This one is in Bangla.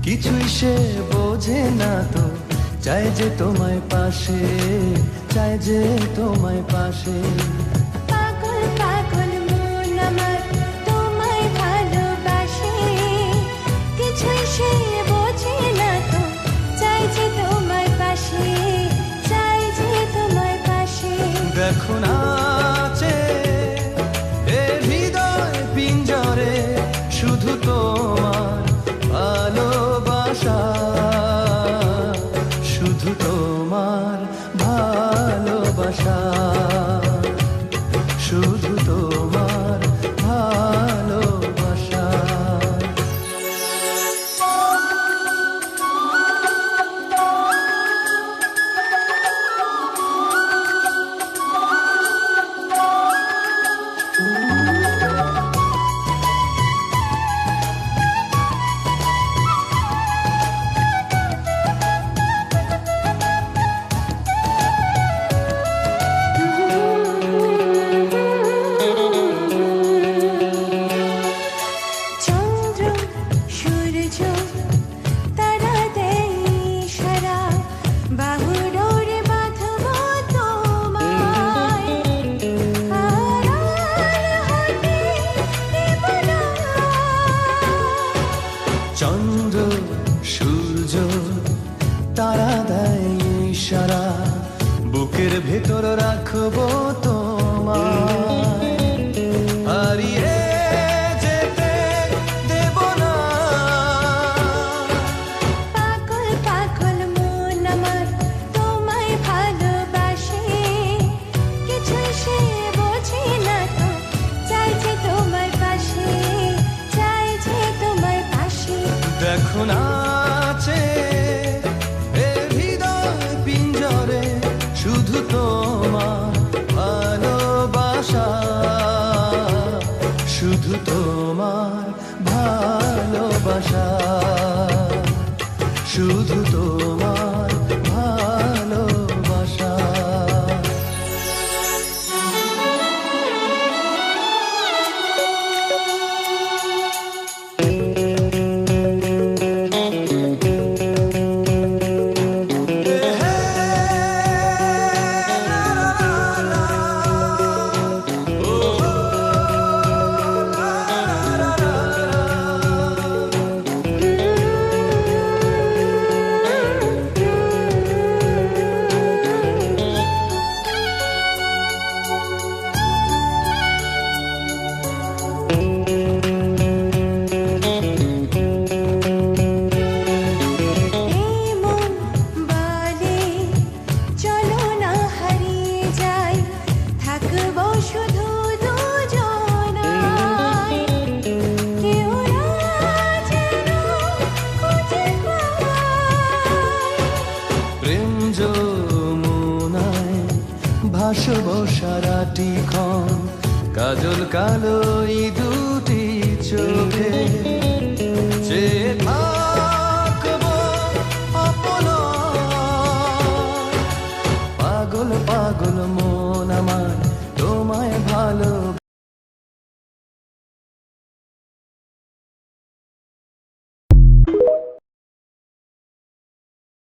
কিছুই সে বোঝে না তো, চাই যে তোমায় পাশে, চাই যে তোমায় পাশে। পাগল পাগল মন আমার তোমায় ভালোবাসে, কিছুই সে বোঝে না তো, চাই যে তোমায় পাশে, চাই যে তোমায় পাশে। দেখো নাচে এ হৃদয় পিঞ্জরে, শুধু তোমার ভালোবাসা, শুধু তোমার ভালোবাসা, শুধু তোমার ভালোবাসা। চন্দ্র সূর্য তারা দেয় ইশারা, বাহুডোরে বাঁধব তোমায়, আড়াল হতে দেব না। চন্দ্র সূর্য তারা দেয় ইশারা, বুকের ভেতর রাখবো তোমায়, হারিয়ে যেতে দেব না। পাগল পাগল মন আমার তোমায় ভালোবাসে, কিছুই সে বোঝে না তো, চাই যে তোমায় পাশে, চাই যে তোমায় পাশে। দেখো নাচে এ হৃদয় পিঞ্জরে, শুধু তোমার ভালোবাসা, শুধু তোমার ভালোবাসা, শুধু তোমার ভালোবাসা। এই মন বলে চলো না হারিয়ে যাই, থাকবো শুধু দুজনায়, কেউ না যেন খুঁজে পায়। প্রেম যমুনায় ভাসব সারাটি ক্ষণ, কাজল কালো এই দুটি চোখে